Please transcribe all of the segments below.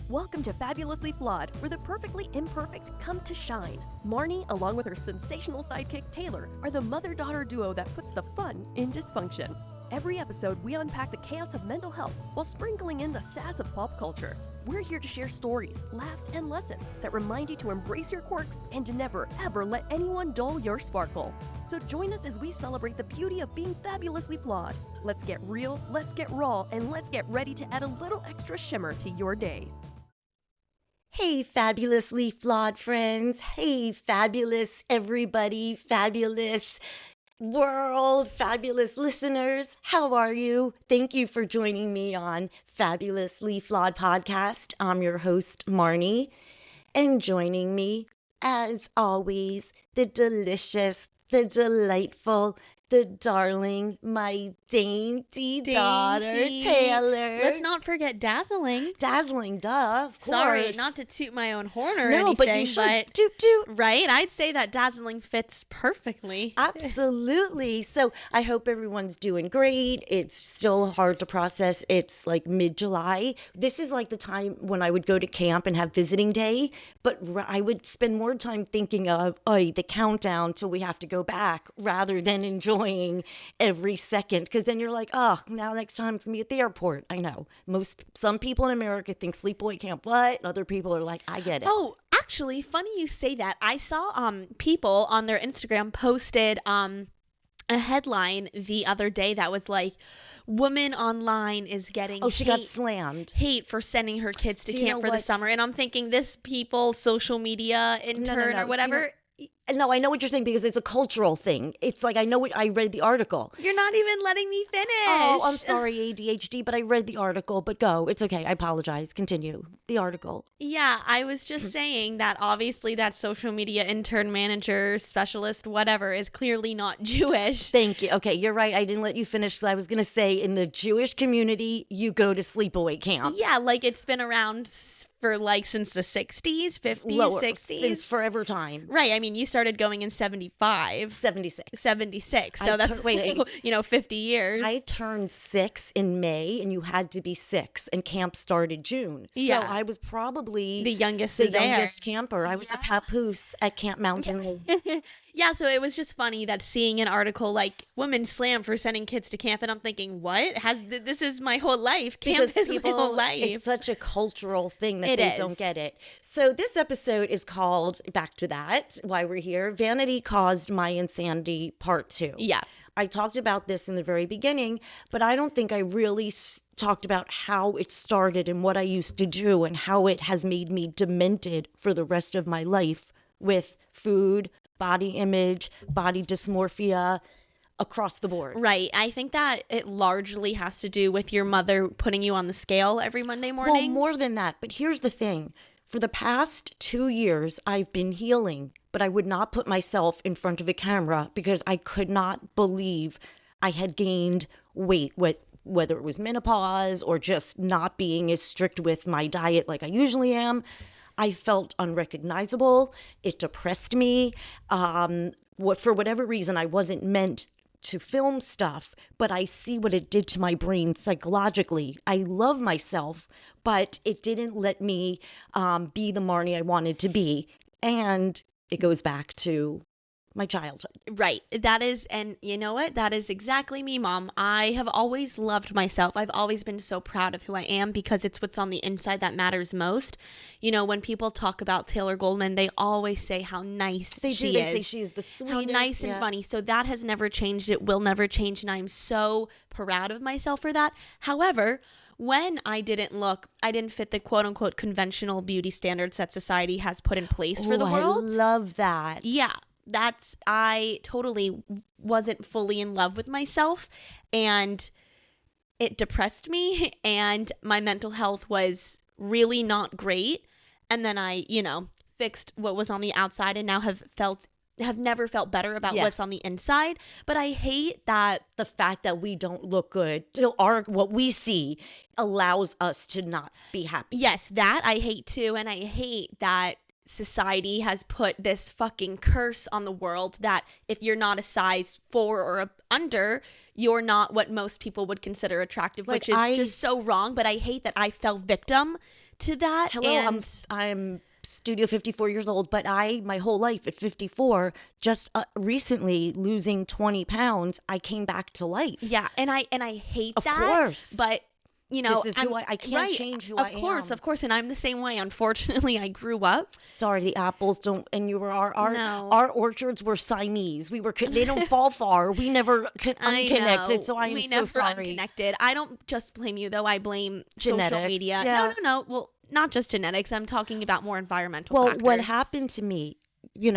Welcome to Fabulously Flawed, where the perfectly imperfect come to shine. Marni, along with her sensational sidekick Taylor, are the mother-daughter duo that puts the fun in dysfunction. Every episode, we unpack the chaos of mental health while sprinkling in the sass of pop culture. We're here to share stories, laughs, and lessons that remind you to embrace your quirks and to never, ever let anyone dull your sparkle. So join us as we celebrate the beauty of being fabulously flawed. Let's get real, let's get raw, and let's get ready to add a little extra shimmer to your day. Hey, fabulously flawed friends. Hey, fabulous everybody, fabulous world, fabulous listeners. How are you? Thank you for joining me on Fabulously Flawed Podcast. I'm your host, Marni, and joining me, as always, the delicious, the delightful, the darling, my dainty daughter, Taylor. Let's not forget dazzling. Dazzling, duh, of course. Sorry, not to toot my own horn or anything. But you should. Toot, toot. Right? I'd say that dazzling fits perfectly. Absolutely. So I hope everyone's doing great. It's still hard to process. It's like mid-July. This is like the time when I would go to camp and have visiting day, but I would spend more time thinking of the countdown till we have to go back rather than enjoying every second, because then you're like, oh, now next time it's gonna be at the airport. I know some people in America think sleepaway camp what, other people are like, I get it. Oh, actually, funny you say that. I saw people on their Instagram posted a headline the other day that was like, woman online is getting she got slammed. Hate for sending her kids to camp for the summer. And I'm thinking, this people, social media intern or whatever. No, I know what you're saying because it's a cultural thing. It's like, I read the article. You're not even letting me finish. Oh, I'm sorry, ADHD, but I read the article. But go. It's okay. I apologize. Continue. The article. Yeah, I was just saying that obviously that social media intern, manager, specialist, whatever, is clearly not Jewish. Thank you. Okay, you're right. I didn't let you finish. So I was going to say, in the Jewish community, you go to sleepaway camp. Yeah, like it's been around for like since the 60s, 50s, 60s. Since forever time. Right. I mean, you started going in 76. So that's, 50 years. I turned 6 in May and you had to be 6 and camp started June. Yeah. So I was probably the youngest camper. I was a papoose at Camp Mountain. Yeah, so it was just funny that seeing an article like women slam for sending kids to camp, and I'm thinking, what? This is my whole life. Camp is my whole life. It's such a cultural thing that they don't get it. So this episode is called, back to that, why we're here, Vanity Caused My Insanity Part 2. Yeah. I talked about this in the very beginning, but I don't think I really talked about how it started and what I used to do and how it has made me demented for the rest of my life with food, body image, body dysmorphia, across the board. Right. I think that it largely has to do with your mother putting you on the scale every Monday morning. Well, more than that. But here's the thing. For the past 2 years, I've been healing, but I would not put myself in front of a camera because I could not believe I had gained weight, whether it was menopause or just not being as strict with my diet like I usually am. I felt unrecognizable. It depressed me. For whatever reason, I wasn't meant to film stuff, but I see what it did to my brain psychologically. I love myself, but it didn't let me be the Marni I wanted to be. And it goes back to my childhood. Right. That is, and you know what? That is exactly me, Mom. I have always loved myself. I've always been so proud of who I am because it's what's on the inside that matters most. You know, when people talk about Taylor Goldman, they always say how nice she is. They say she is the sweetest. How nice and funny. So that has never changed. It will never change. And I'm so proud of myself for that. However, when I didn't fit the quote unquote conventional beauty standards that society has put in place for the world. I love that. Yeah. I totally wasn't fully in love with myself, and it depressed me, and my mental health was really not great. And then I, fixed what was on the outside and now have never felt better about what's on the inside. But I hate that the fact that we don't look good, what we see allows us to not be happy. Yes, that I hate too. And I hate that society has put this fucking curse on the world that if you're not a size 4 or under, you're not what most people would consider attractive, which is just so wrong. But I hate that I fell victim to that. Hello, and I'm Studio 54 years old, but my whole life at 54, just recently losing 20 pounds, I came back to life. yeah, and I hate Of that. course. But you know, This is who I can't right, change who I am. Of course, and I'm the same way. Unfortunately, I grew up. Sorry, the apples don't, and you were No. our orchards were Siamese. They don't fall far. We never unconnected, so I am we so never sorry. unconnected. I don't just blame you though. I blame social Genetics, media. yeah. No. Well, not just genetics. I'm talking about more environmental Well, factors. what happened to me, when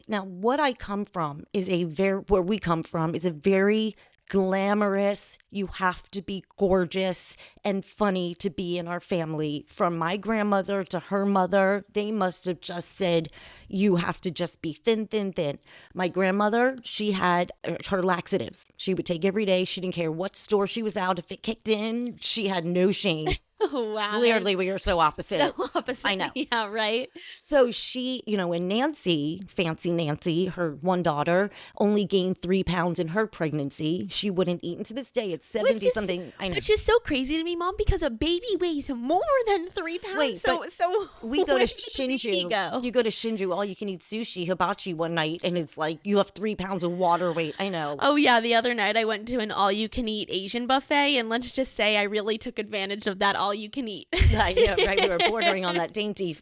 now what I come from is where we come from is a very glamorous, you have to be gorgeous and funny to be in our family. From my grandmother to her mother, they must have just said, you have to just be thin, thin, thin. My grandmother, she had her laxatives. She would take every day. She didn't care what store she was out. If it kicked in, she had no shame. Oh, wow. Clearly, we are so opposite. So opposite. I know. Yeah, right. So she, and Nancy, Fancy Nancy, her one daughter, only gained 3 pounds in her pregnancy. She wouldn't eat. And to this day, it's 70 something. I know. Which is so crazy to me, Mom, because a baby weighs more than 3 pounds. Wait, so we go to where did the baby Shinju. go? You go to Shinju, all you can eat sushi, hibachi one night, and it's like you have 3 pounds of water weight. I know. Oh, yeah. The other night I went to an all-you-can-eat Asian buffet, and let's just say I really took advantage of that all-you-can-eat. Yeah, right. We were bordering on that dainty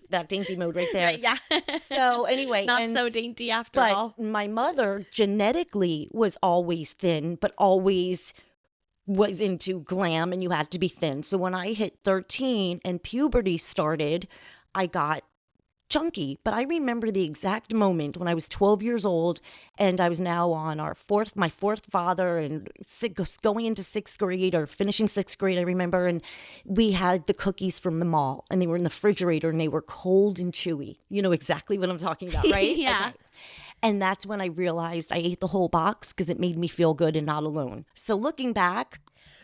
mode right there. Yeah. So anyway, Not so dainty after all. But my mother genetically was always thin, but always was into glam, and you had to be thin. So when I hit 13 and puberty started, I got chunky. But I remember the exact moment when I was 12 years old, and I was now on my fourth father, and going into 6th grade or finishing 6th grade, I remember. And we had the cookies from the mall, and they were in the refrigerator, and they were cold and chewy. You know exactly what I'm talking about, right? Yeah. Okay. And that's when I realized I ate the whole box because it made me feel good and not alone. So looking back,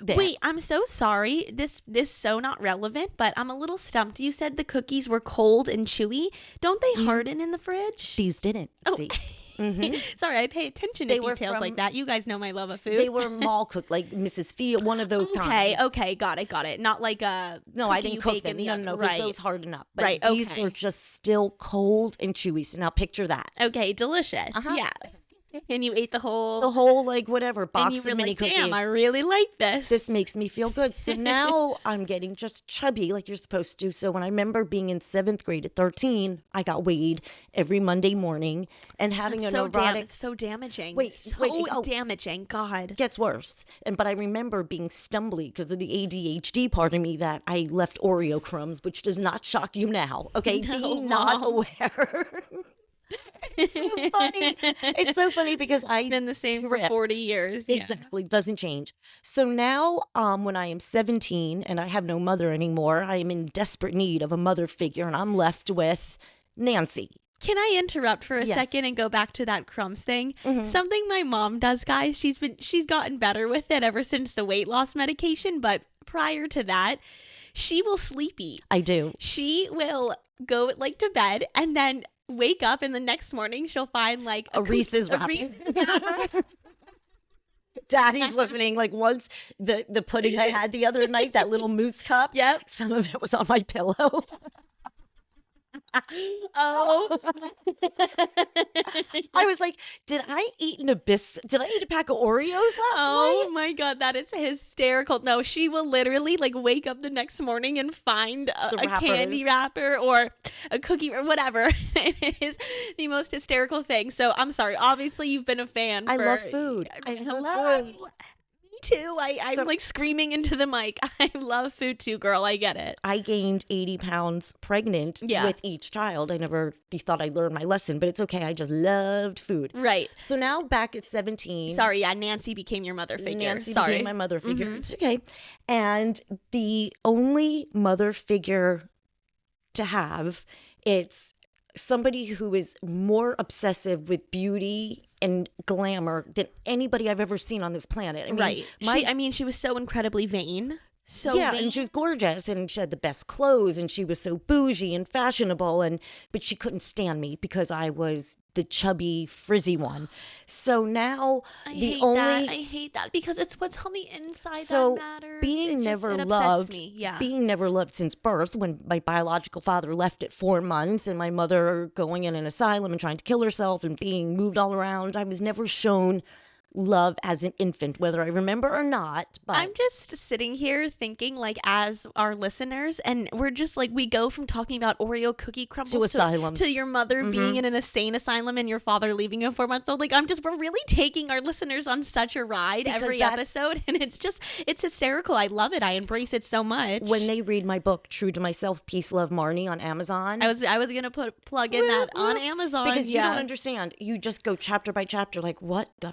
Wait, I'm so sorry. This so not relevant, but I'm a little stumped. You said the cookies were cold and chewy. Don't they harden in the fridge? These didn't. See. Sorry, I pay attention They to were details like that. You guys know my love of food. They were mall cooked, like Mrs. Field, one of those kinds. Okay, got it. Not like a No, I didn't cook them. No, because right. those harden up. But Right, these okay. were just still cold and chewy. So now picture that. Okay, delicious. Yeah. And you ate the whole Like whatever box and you were of mini like, cookies. damn, I really like this. This makes me feel good. So now I'm getting just chubby like you're supposed to. So when I remember being in 7th grade at 13, I got weighed every Monday morning and having a neurotic. It's so damaging. Wait, damaging. God. Gets worse. But I remember being stumbly because of the ADHD part of me that I left Oreo crumbs, which does not shock you now. Okay, No, being not Mom. aware. It's so funny. It's so funny because It's been the same for 40 years. Yeah. Exactly. Doesn't change. So now when I am 17 and I have no mother anymore, I am in desperate need of a mother figure, and I'm left with Nancy. Can I interrupt for a Yes. second and go back to that crumbs thing? Something my mom does, guys. She's gotten better with it ever since the weight loss medication, but prior to that, she will sleep eat. I do. She will go to bed and then wake up, and the next morning she'll find like A Reese's wrapper. Daddy's listening. Like once the pudding I had the other night, that little mousse cup. Yep. Some of it was on my pillow. Oh. I was like, did I eat Did I eat a pack of Oreos last Oh night? my God, that is hysterical. No, she will literally wake up the next morning and find The a candy wrapper or a cookie or whatever. It is the most hysterical thing. So I'm sorry. Obviously, you've been a fan. I for, love food. Hello. Me too. I'm screaming into the mic. I love food too, girl. I get it. I gained 80 pounds pregnant with each child. I never thought I'd learn my lesson, but it's okay. I just loved food. Right. So now back at 17. Sorry, yeah, Nancy became your mother figure. Nancy Sorry. became my mother figure. It's okay. And the only mother figure to have, it's somebody who is more obsessive with beauty and glamour than anybody I've ever seen on this planet. I mean, Right. She was so incredibly vain. yeah, vain. and she was gorgeous, and she had the best clothes, and she was so bougie and fashionable, but she couldn't stand me because I was the chubby, frizzy one. So now I the hate only that. I hate that because it's what's on the inside so that matters. being it upsets loved, me. Yeah. being never loved since birth, when my biological father left at 4 months, and my mother going in an asylum and trying to kill herself and being moved all around, I was never shown love as an infant, whether I remember or not. But I'm just sitting here thinking, like, as our listeners, and we're just like, we go from talking about Oreo cookie crumbles to asylums, to your mother being in an insane asylum and your father leaving you 4 months old. Like, we're really taking our listeners on such a ride Because every episode, and it's hysterical. I love it. I embrace it so much. When they read my book, True to Myself, Peace, Love, Marni on Amazon. I was gonna plug in that on Amazon because you don't understand. You just go chapter by chapter, like what the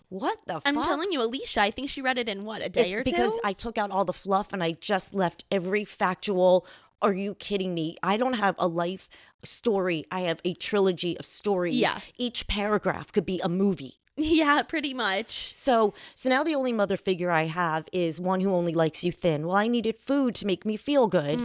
what the I'm fuck? telling you, Alicia, I think she read it in what, a day or two? Because I took out all the fluff and I just left every factual. Are you kidding me? I don't have a life story. I have a trilogy of stories. Yeah. Each paragraph could be a movie. Yeah, pretty much. So now the only mother figure I have is one who only likes you thin. Well, I needed food to make me feel good.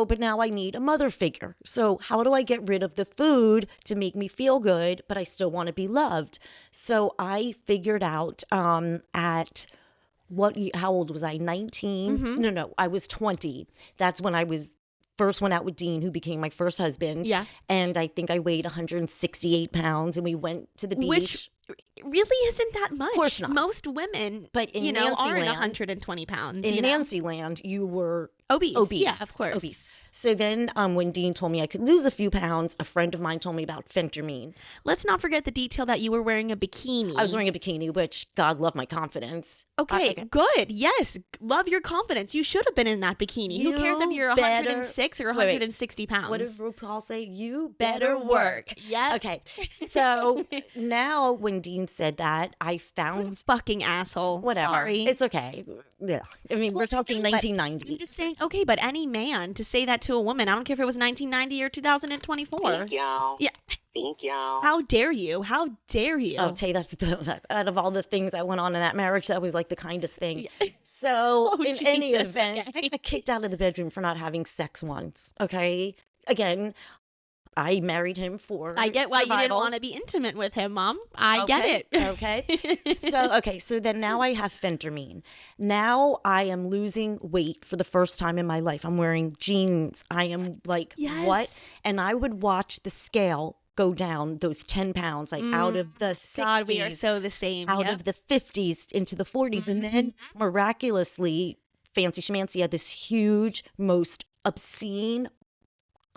But now I need a mother figure. So how do I get rid of the food to make me feel good, but I still want to be loved? So I figured out at how old was I? 19? No, I was 20. That's when I first went out with Dean, who became my first husband. Yeah. And I think I weighed 168 pounds, and we went to the beach. Which really isn't that much. Of course not. Most women, But in aren't Nancy-land- 120 pounds. In Nancy land, you were obese. obese. Yeah, of course. Obese. So then when Dean told me I could lose a few pounds, a friend of mine told me about phentermine. Let's not forget the detail that you were wearing a bikini. I was wearing a bikini, which God love my confidence. Okay, good. Yes. Love your confidence. You should have been in that bikini. Who cares if You you're better- 106 or Wait, wait. 160 pounds? What did RuPaul say? You Better work. Yeah. Okay. So now when Dean said that, I found Fucking asshole. whatever. Sorry. It's okay. Yeah. I mean, we're talking but 1990. I'm just saying, okay, but any man to say that to a woman, I don't care if it was 1990 or 2024. Thank y'all. Yeah. Thank y'all. How dare you? How dare you? Oh, Tay, out of all the things that went on in that marriage, that was like the kindest thing. So Oh, in any Jesus, event, okay. I got kicked out of the bedroom for not having sex once. Okay. Again, I married him for I get why you didn't survival. want to be intimate with him, Mom. I get it. Okay. So then now I have phentermine. Now I am losing weight for the first time in my life. I'm wearing jeans. I am like, Yes. what? And I would watch the scale go down those 10 pounds, like out of the 60s. God, we are so the same. out Yep. of the 50s into the 40s. And then miraculously, Fancy Schmancy had this huge, most obscene,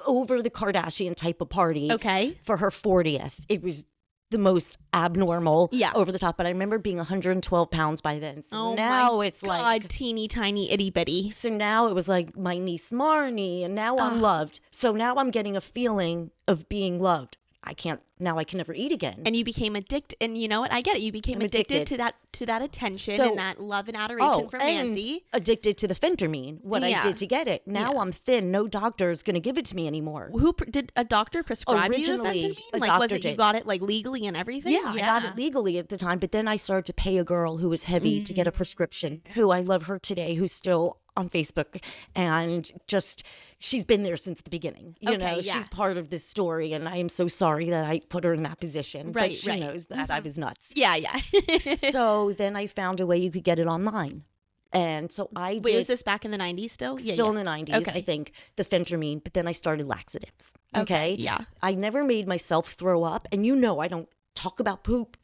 over the Kardashian type of party Okay. for her 40th. It was the most abnormal, Yeah. over the top. But I remember being 112 pounds by then. So Oh now my it's God, like, teeny tiny itty bitty. so now it was like my niece Marni, and now I'm loved. So now I'm getting a feeling of being loved. I can never eat again. And you became addicted. And you know what? I get it. You became I'm addicted addicted. to that attention So- and that love and adoration from and Nancy. addicted to the phentermine, what I Yeah. did to get it. Now Yeah. I'm thin. No doctor is going to give it to me anymore. Did a doctor prescribe Originally, you the a phentermine? Like, was doctor it you did. got it like legally and everything? Yeah, I got it legally at the time, but then I started to pay a girl who was heavy to get a prescription, who I love her today, who's still on Facebook, and just she's been there since the beginning. You know, yeah. she's part of this story, and I am so sorry that I put her in that position. Right, but she right. knows that I was nuts. Yeah, yeah. So then I found a way you could get it online. And so I Wait, did was this back in the 90s still? still in the 90s, Okay. I think, the phentermine, but then I started laxatives. Okay. yeah. I never made myself throw up. And you know, I don't talk about poop.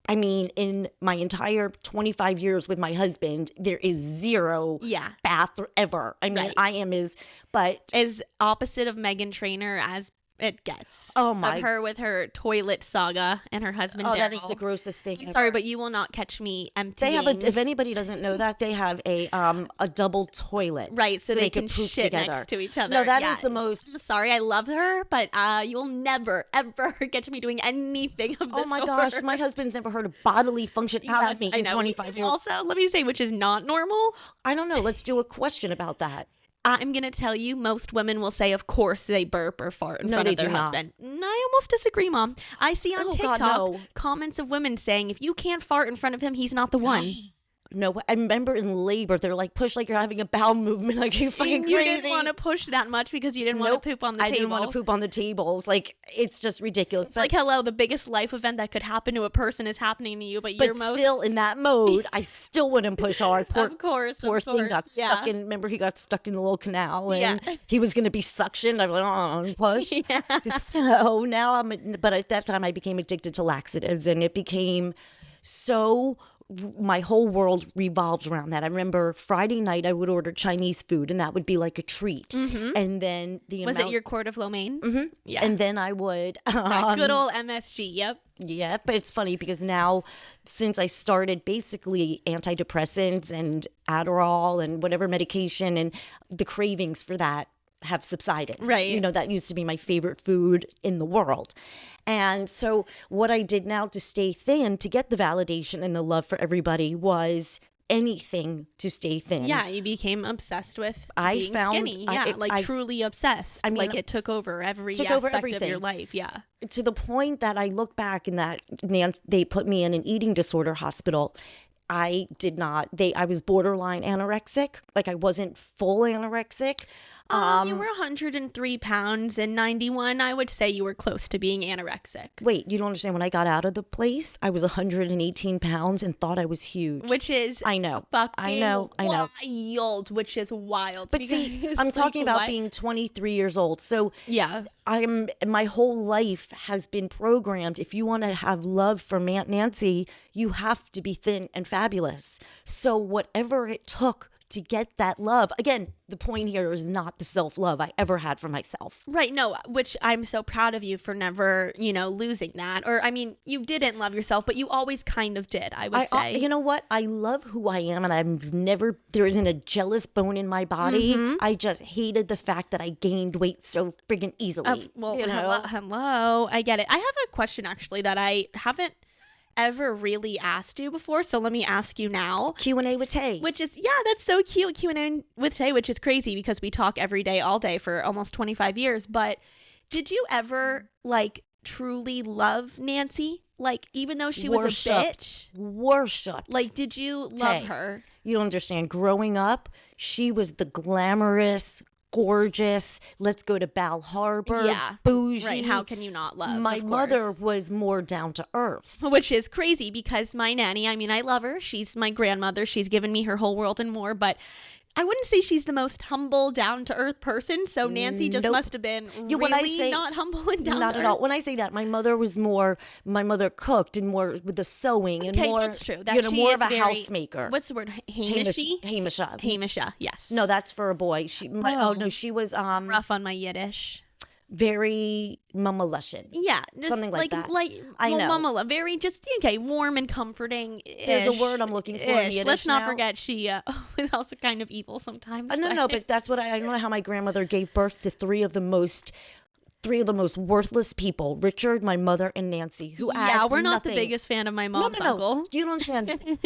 In my entire 25 years with my husband, there is zero Yeah. bath ever. I mean, Right. I am but As opposite of Meghan Trainor as it gets. Oh, my- Of her with her toilet saga and her husband. oh, that is the Daryl. grossest thing. I'm ever. sorry, but you will not catch me emptying. They have if anybody doesn't know that, they have a double toilet. Right, so they can could poop shit together. next to each other. No, that Yeah. is the most. I'm sorry, I love her, but you will never, ever get me doing anything of this Oh my sort. gosh, my husband's never heard of bodily function out Yes, of me I in know. 25 Which is years. Also, let me say, which is not normal. I don't know. Let's do a question about that. I'm going to tell you, most women will say, of course, they burp or fart in No, front they of their do not. husband. I almost disagree, Mom. I see on Oh, TikTok God, no. comments of women saying, if you can't fart in front of him, he's not the one. No, I remember in labor, they're like, push like you're having a bowel movement, like you fucking crazy. You didn't want to push that much because you didn't want to poop on the table. I didn't want to poop on the tables. Like, it's just ridiculous. It's like, hello, the biggest life event that could happen to a person is happening to you, but you're still in that mode, I still wouldn't push hard. Of course. Thing got stuck in, remember he got stuck in the little canal and he was going to be suctioned. I'm like, oh, push. So now but at that time I became addicted to laxatives, and it became so, my whole world revolved around that. I remember Friday night I would order Chinese food, and that would be like a treat. And then was it your quart of lo mein? Yeah. And then I would that good old MSG. Yep. Yeah, but it's funny because now, since I started basically antidepressants and Adderall and whatever medication, and the cravings for that have subsided. Right. You know, that used to be my favorite food in the world. And so what I did now to stay thin, to get the validation and the love for everybody, was anything to stay thin. Yeah, you became obsessed with being skinny. Yeah, truly obsessed. I mean, like it took over every aspect of your life. Yeah. To the point that I look back and that they put me in an eating disorder hospital. I was borderline anorexic. Like, I wasn't full anorexic. You were 103 pounds and 91. I would say you were close to being anorexic. Wait, you don't understand. When I got out of the place, I was 118 pounds and thought I was huge. Which is I know. Wild, which is wild. But see, I'm talking about being 23 years old. So yeah, my whole life has been programmed. If you want to have love from Aunt Nancy, you have to be thin and fabulous. So whatever it took to get that love. Again, the point here is not the self-love I ever had for myself. Right. No, which I'm so proud of you for never, losing that. Or, I mean, you didn't love yourself, but you always kind of did, I would say. You know what? I love who I am, and there isn't a jealous bone in my body. I just hated the fact that I gained weight so friggin' easily. Hello. I get it. I have a question, actually, that I haven't ever really asked you before, so let me ask you now. Q&A with Tay. Which is, that's so cute. Q&A with Tay, which is crazy because we talk every day, all day for almost 25 years. But did you ever, truly love Nancy? Like, even though she was a bitch? Worshipped. Like, did you love her? You don't understand. Growing up, she was the glamorous, gorgeous, let's go to Bal Harbor, bougie. Right, how can you not love? My mother was more down to earth. Which is crazy because my nanny, I mean, I love her. She's my grandmother. She's given me her whole world and more, but I wouldn't say she's the most humble, down-to-earth person, so Nancy just must have been really not humble and down-to-earth. Not at all. When I say that, my mother cooked and more with the sewing and more, that's true. More of a housemaker. What's the word? Hamishy? Hamisha, yes. No, that's for a boy. She was rough on my Yiddish. Very mama lushin. Yeah. Something like that. I know. Mama, very just, warm and comforting. There's a word I'm looking for in Yiddish. Let's not forget she was also kind of evil sometimes. No, but that's what I don't know how my grandmother gave birth to three of the most worthless people: Richard, my mother, and Nancy, who we're not the biggest fan of my mom's uncle. You don't understand.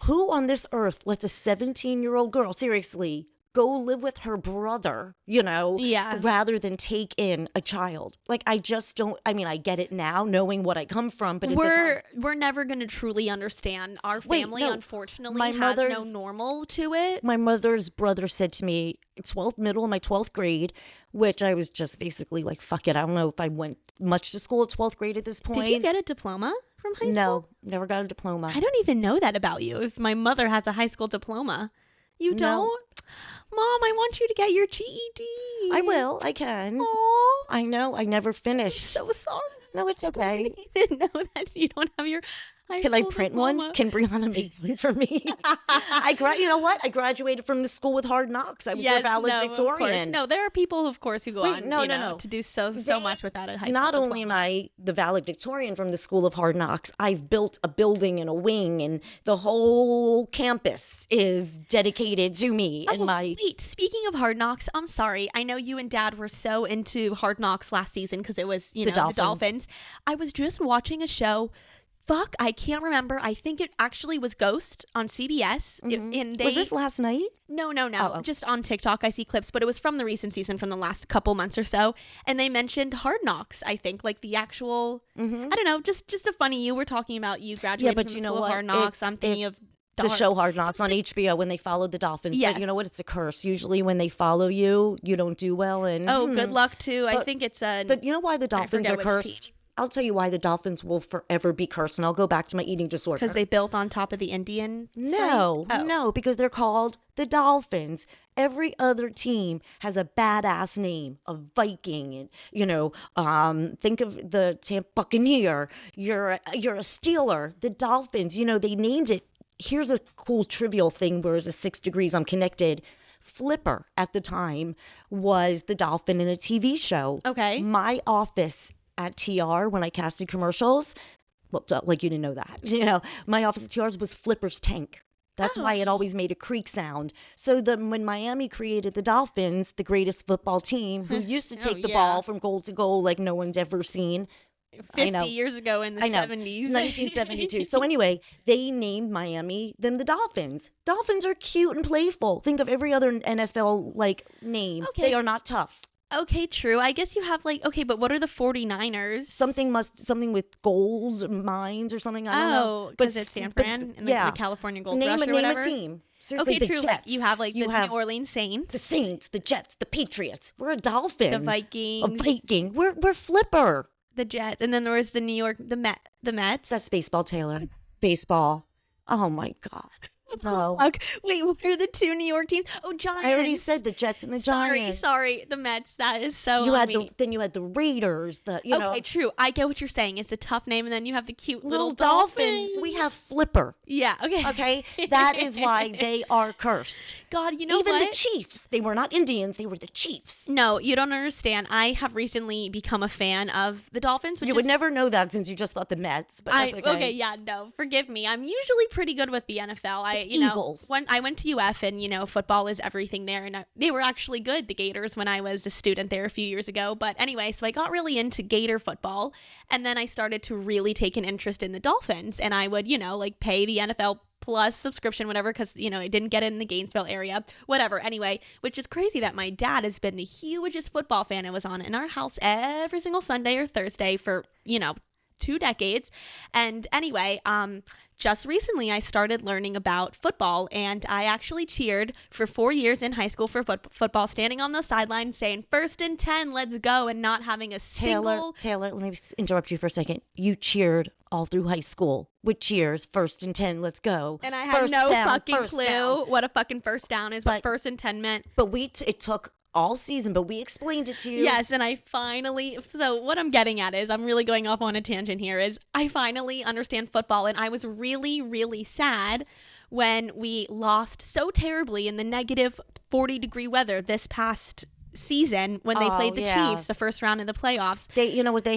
Who on this earth lets a 17-year-old girl, seriously, go live with her brother, rather than take in a child? Like, I just don't, I get it now, knowing what I come from, but we're never going to truly understand. Our family, unfortunately, has no normal to it. My mother's brother said to me, middle of my 12th grade, which I was just basically like, fuck it. I don't know if I went much to school at 12th grade at this point. Did you get a diploma from high school? No, never got a diploma. I don't even know that about you. If my mother has a high school diploma. You don't? Mom, I want you to get your GED. I will. I can. Aww. I know. I never finished. I'm so sorry. No, it's okay. I didn't know that you don't have your high Can I school print diploma. one? Can Brianna make one for me? You know what? I graduated from the school with hard knocks. I was their valedictorian. No, there are people, of course, who go on to do so much with that at high school. Not only am I the valedictorian from the school of hard knocks, I've built a building and a wing, and the whole campus is dedicated to me. Wait, speaking of hard knocks, I'm sorry. I know you and Dad were so into hard knocks last season because it was, the Dolphins. I was just watching a show. I can't remember. I think it actually was Ghost on CBS. Was this last night? No. Oh. Just on TikTok, I see clips, but it was from the recent season, from the last couple months or so. And they mentioned Hard Knocks, I think, like the actual, I don't know, just a funny, you were talking about you graduating from the school of Hard Knocks. I'm thinking of The show Hard Knocks on HBO when they followed the Dolphins. Yeah. But you know what? It's a curse. Usually when they follow you, you don't do well. And good luck too. I think it's a. you know why the Dolphins are which cursed? team. I'll tell you why the Dolphins will forever be cursed. And I'll go back to my eating disorder. Because they built on top of the Indian. No, because they're called the Dolphins. Every other team has a badass name, a Viking, and think of the Tampa Buccaneer. You're a Steeler. The Dolphins, they named it. Here's a cool trivial thing. Whereas a 6 degrees, I'm connected. Flipper at the time was the dolphin in a TV show. Okay. My office at TR when I casted commercials. Well, like you didn't know that. My office at TR's was Flipper's tank. That's why it always made a creak sound. So when Miami created the Dolphins, the greatest football team, who used to take the ball from goal to goal like no one's ever seen. 50 years ago in the 70s. 1972. So anyway, they named Miami them the Dolphins. Dolphins are cute and playful. Think of every other NFL name. Okay. They are not tough. Okay, true. I guess you have but what are the 49ers? Something with gold mines or something. I don't know. Because it's San Fran and the California Gold Rush or whatever. Name a team. Seriously, okay, the true. Jets. You have the New Orleans Saints. The Saints, the Jets, the Patriots. We're a Dolphin. The Vikings. A Viking. We're Flipper. The Jets. And then there was the New York, the Mets. That's baseball, Taylor. Baseball. Oh my God. No. Okay. Wait, what are the 2 New York teams? Oh, Giants. I already said the Jets and the Giants. Sorry, the Mets. That is so. You had the Raiders. Okay, true. I get what you're saying. It's a tough name, and then you have the cute little dolphin. We have Flipper. Yeah. Okay. Okay. That is why they are cursed. God, you know Even what? the Chiefs. They were not Indians. They were the Chiefs. No, you don't understand. I have recently become a fan of the Dolphins. You would never know that since you just thought the Mets. But that's okay. Okay. Yeah. No. Forgive me. I'm usually pretty good with the NFL. Eagles. When I went to UF and, football is everything there. And they were actually good, the Gators, when I was a student there a few years ago. But anyway, so I got really into Gator football. And then I started to really take an interest in the Dolphins. And I would, pay the NFL Plus subscription, whatever, because, I didn't get it in the Gainesville area, whatever. Anyway, which is crazy that my dad has been the hugest football fan. I was on in our house every single Sunday or Thursday for, 2 decades. And anyway, just recently I started learning about football, and I actually cheered for 4 years in high school for football, standing on the sideline saying 1st and 10, let's go, and not having a single... Taylor, let me interrupt you for a second. You cheered all through high school with cheers, 1st and 10, let's go. And I had fucking clue what a fucking first down is, what 1st and 10 meant. But it took all season, but we explained it to you. Yes, and so what I'm getting at is, I'm really going off on a tangent here, is I finally understand football, and I was really, really sad when we lost so terribly in the negative 40-degree weather this past season when they played the Chiefs the first round in the playoffs. They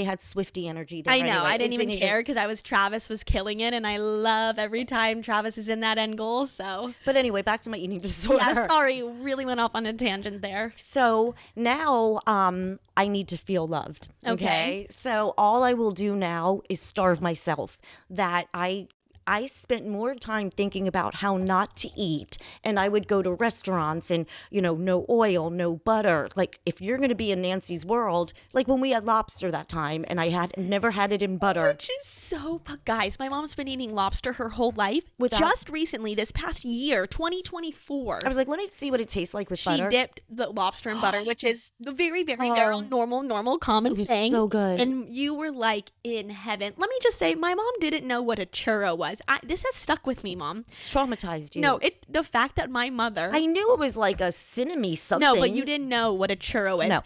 had Swiftie energy there. I know. Anyway. I didn't even care because Travis was killing it, and I love every time Travis is in that end goal. So, but anyway, back to my eating disorder. Yeah, sorry, really went off on a tangent there. So now I need to feel loved. Okay. So all I will do now is starve myself. That I spent more time thinking about how not to eat, and I would go to restaurants and, no oil, no butter. Like, if you're going to be in Nancy's world, like when we had lobster that time and I had never had it in butter. Which is so, guys, my mom's been eating lobster her whole life. Just recently, this past year, 2024. I was like, let me see what it tastes like with butter. She dipped the lobster in butter, which is the very, very, very normal, common thing. So good. And you were like in heaven. Let me just say, my mom didn't know what a churro was. This has stuck with me, Mom. It's traumatized you. No, the fact that my mother... I knew it was like a cinnamon something. No, but you didn't know what a churro is. No.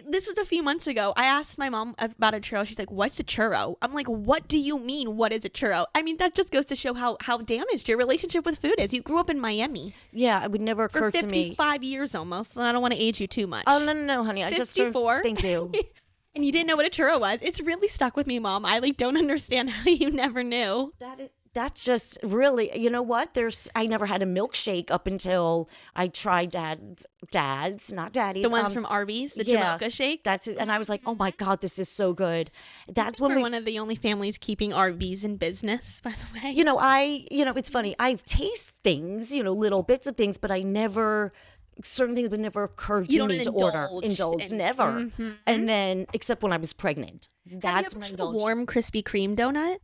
This was a few months ago. I asked my mom about a churro. She's like, what's a churro? I'm like, what do you mean, what is a churro? I mean, that just goes to show how damaged your relationship with food is. You grew up in Miami. Yeah, it would never occur to me. 55 years almost, and I don't want to age you too much. Oh, no, honey. 54. Thank you. And you didn't know what a churro was. It's really stuck with me, Mom. I don't understand how you never knew. That's just really, you know what? I never had a milkshake up until I tried Dad's, not Daddy's. The ones from Arby's, the Jamocha shake. That's it. And I was like, oh my God, this is so good. That's when we're one of the only families keeping Arby's in business, by the way. It's funny. I taste things, little bits of things, but I never... certain things would never occur to me to indulge never. Mm-hmm. And then, except when I was pregnant. That's when I indulged. A warm Krispy Kreme donut.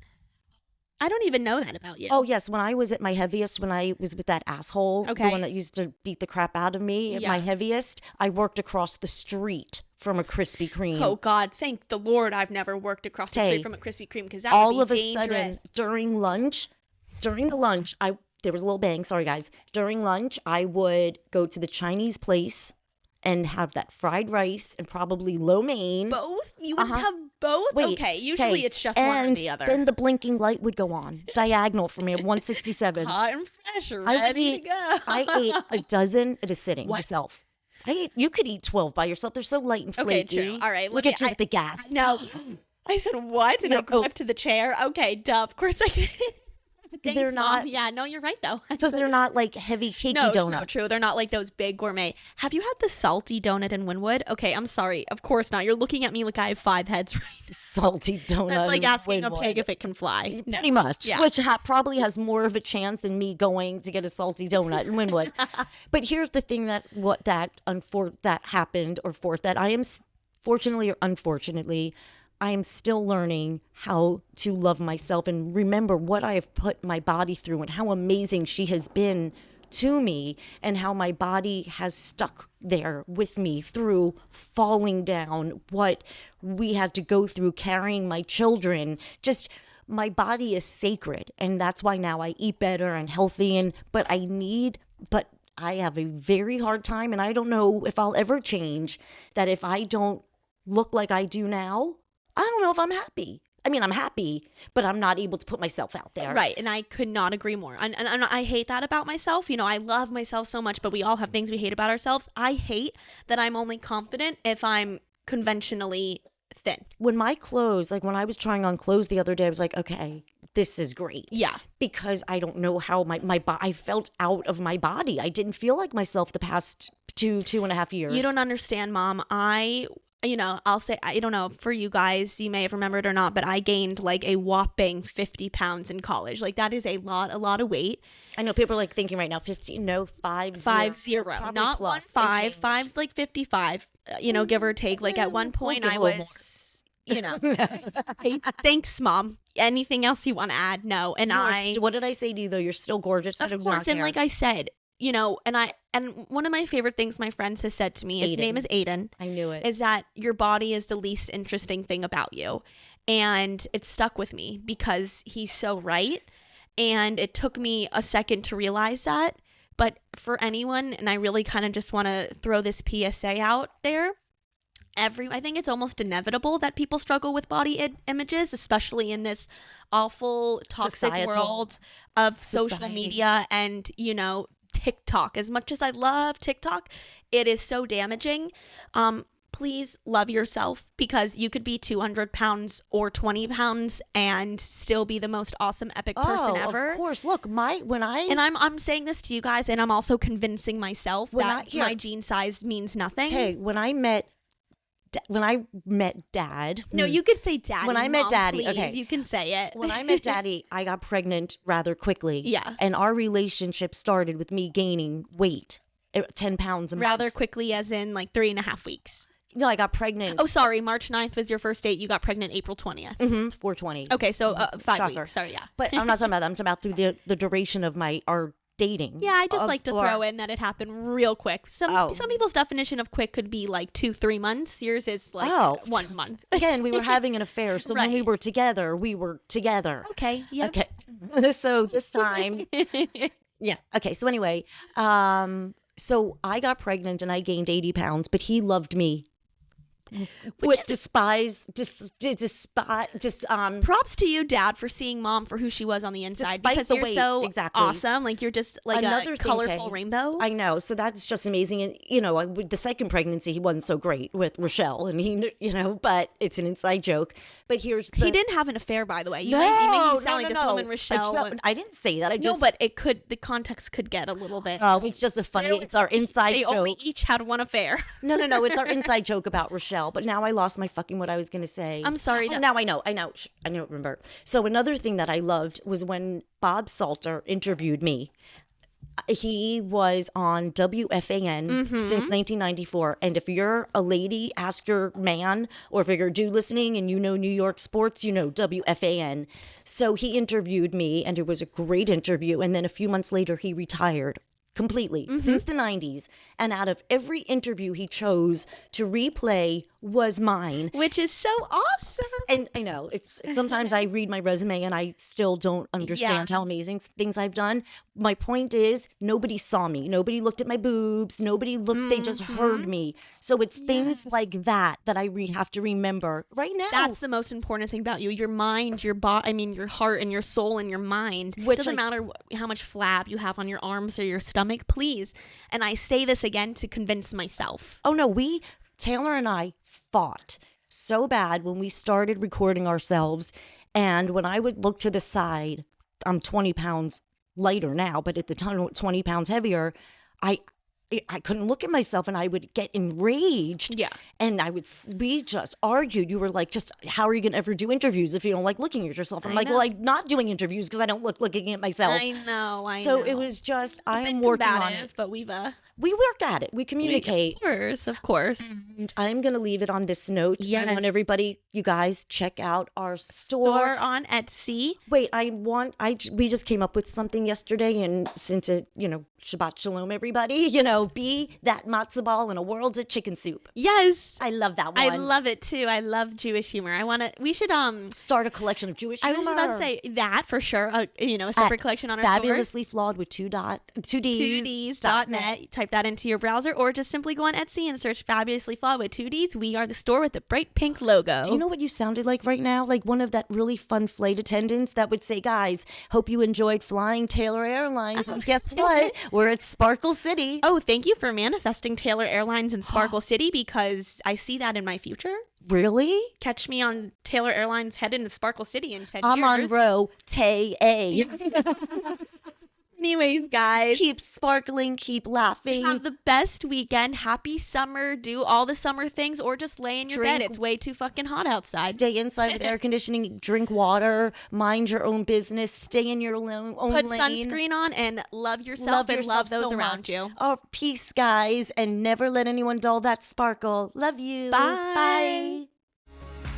I don't even know that about you. Oh, yes. When I was at my heaviest, when I was with that asshole, the Okay. one that used to beat the crap out of me at my Yeah. heaviest, I worked across the street from a Krispy Kreme. Oh God, thank the Lord I've never worked across the Tay, street from a Krispy Kreme because that all would of be a dangerous. sudden, during the lunch, there was a little bang. Sorry, guys. During lunch, I would go to the Chinese place and have that fried rice and probably lo mein. Both? You would have both? Wait, okay, usually Tay, it's just one or and the other. then the blinking light would go on diagonal for me at 167. Hot and fresh, I would ready to go. I ate a dozen at a sitting myself. You could eat 12 by yourself. They're so light and flaky. Okay, true. All right, Look at you with the gas. No. I said, what? And I No, clipped to the chair. Okay, duh. Of course I can. Thanks, They're Mom. not- Yeah, no, you're right, though. Because they're not like heavy cakey No, donuts. true. They're not like those big gourmet. Have you had the salty donut in Wynwood? Okay, I'm sorry. Of course not. You're looking at me like I have 5 heads right now. Salty donut. That's like in asking a Wynwood. pig if it can fly. No. Pretty much. Yeah. Which probably has more of a chance than me going to get a salty donut in Wynwood. But here's the thing that happened that I am, fortunately or unfortunately, I am still learning how to love myself and remember what I have put my body through and how amazing she has been to me and how my body has stuck there with me through falling down, what we had to go through carrying my children. Just my body is sacred, and that's why now I eat better and healthy, but I have a very hard time, and I don't know if I'll ever change, that if I don't look like I do now, I don't know if I'm happy. I mean, I'm happy, but I'm not able to put myself out there. Right, and I could not agree more. And I hate that about myself. You know, I love myself so much, but we all have things we hate about ourselves. I hate that I'm only confident if I'm conventionally thin. When my clothes, like when I was trying on clothes the other day, I was like, okay, this is great. Yeah. Because I don't know how I felt out of my body. I didn't feel like myself the past two and a half years. You don't understand, Mom. I'll say, I don't know, for you guys, you may have remembered or not, but I gained like a whopping 50 pounds in college. Like that is a lot of weight. I know people are like thinking right now, 15, no, 50. 50, Probably not plus 1 and 5. change. 5's like 55, give or take. Like at one point give I a little was, hey, thanks, Mom. Anything else you want to add? No. And What did I say to you though? You're still gorgeous. of course, and like I said, and one of my favorite things my friends has said to me, his Aiden. name is Aiden. I knew it. Is that your body is the least interesting thing about you. And it stuck with me because he's so right. And it took me a second to realize that. But for anyone, and I really kind of just want to throw this PSA out there, I think it's almost inevitable that people struggle with body images, especially in this awful, toxic world of social media and, TikTok. As much as I love TikTok, it is so damaging. Please love yourself, because you could be 200 pounds or 20 pounds and still be the most awesome, epic person ever. Of course. Look, And I'm saying this to you guys, and I'm also convincing myself that my jean size means nothing. Tay, when I met Dad. No, you could say Daddy. When I met Mom, Daddy, please. okay. You can say it. When I met Daddy, I got pregnant rather quickly. Yeah. And our relationship started with me gaining weight, 10 pounds a month. Rather quickly, as in like 3.5 weeks. No, I got pregnant. Oh, sorry. March 9th was your first date. You got pregnant April 20th. 420. Okay, so 5 Shocker. weeks. Sorry, yeah. But I'm not talking about that. I'm talking about through the duration of our dating. Yeah, I just like to throw in that it happened real quick. Some people's definition of quick could be like 2-3 months. Yours is like 1 month. Again, we were having an affair, so when we Right. were together, we were together. Okay, yeah. Okay. So this time, yeah. Okay. So anyway, so I got pregnant and I gained 80 pounds, but he loved me. Which Props to you, Dad, for seeing Mom for who she was on the inside, Despite because the you're weight, so exactly. awesome. Like you're just like Another a thing, colorful Kay, rainbow. I know. So that's just amazing. And, with the second pregnancy, he wasn't so great with Rochelle. And but it's an inside joke. But here's the... He didn't have an affair, by the way. You No, make me sound like this no. woman, Rochelle. I didn't say that. No, but the context could get a little bit. Oh, it's just it's our inside They joke. only each had one affair. No, it's our inside joke about Rochelle. But now I lost my fucking what I was going to say. I'm sorry. Oh, now I know. Shh, I don't remember. So another thing that I loved was when Bob Salter interviewed me. He was on WFAN since 1994. And if you're a lady, ask your man, or if you're a dude listening and you know New York sports, you know WFAN. So he interviewed me, and it was a great interview. And then a few months later, he retired completely since the 90s. And out of every interview he chose to replay was mine. Which is so awesome. And I know it's sometimes I read my resume and I still don't understand how amazing things I've done. My point is, nobody saw me. Nobody looked at my boobs. Nobody looked. They just heard me. So it's things like that I have to remember right now. That's the most important thing about you. Your mind, your body, your heart and your soul and your mind. Which doesn't matter how much flab you have on your arms or your stomach, please. And I say this again to convince myself. Oh no, Taylor and I fought so bad when we started recording ourselves. And when I would look to the side, I'm 20 pounds lighter now, but at the time, 20 pounds heavier, I couldn't look at myself, and I would get enraged. Yeah. And we just argued. You were like, how are you going to ever do interviews if you don't like looking at yourself? I'm like, well, I'm not doing interviews because I don't looking at myself. I know. So it was just, I am working on it. But we worked at it. We communicate. Of course. And I'm going to leave it on this note. Yes. I want everybody, you guys, check out our store on Etsy. Wait, we just came up with something yesterday, and since it, Shabbat Shalom, everybody, be that matzo ball in a world of chicken soup. Yes. I love that one. I love it too. I love Jewish humor. We should start a collection of Jewish humor. I was about to say that for sure. A separate collection on our Fabulously Flawed with 2Ds. 2Ds.net. Type that into your browser, or just simply go on Etsy and search Fabulously Flawed with 2Ds. We are the store with the bright pink logo. Do you know what you sounded like right now? Like one of that really fun flight attendants that would say, guys, hope you enjoyed flying Taylor Airlines. And guess what? We're at Sparkle City. Oh, thank you for manifesting Taylor Airlines in Sparkle City, because I see that in my future. Really? Catch me on Taylor Airlines heading to Sparkle City in 10 years. I'm on row Tay. Anyways, guys, keep sparkling, keep laughing. Have the best weekend. Happy summer. Do all the summer things, or just lay in your bed. It's way too fucking hot outside. Stay inside with air conditioning. Drink water. Mind your own business. Stay in your own lane. Put sunscreen on and love yourself and love those around you. Oh, peace, guys, and never let anyone dull that sparkle. Love you. Bye. Bye.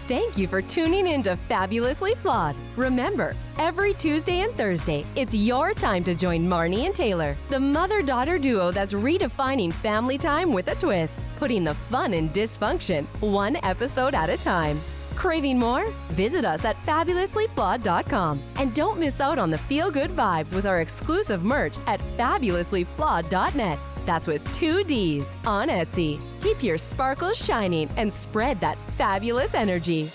Thank you for tuning in to Fabulously Flawed. Remember, every Tuesday and Thursday, it's your time to join Marni and Taylor, the mother-daughter duo that's redefining family time with a twist, putting the fun in dysfunction, one episode at a time. Craving more? Visit us at fabulouslyflawed.com. And don't miss out on the feel-good vibes with our exclusive merch at fabulouslyflawed.net. That's with 2 Ds on Etsy. Keep your sparkles shining and spread that fabulous energy.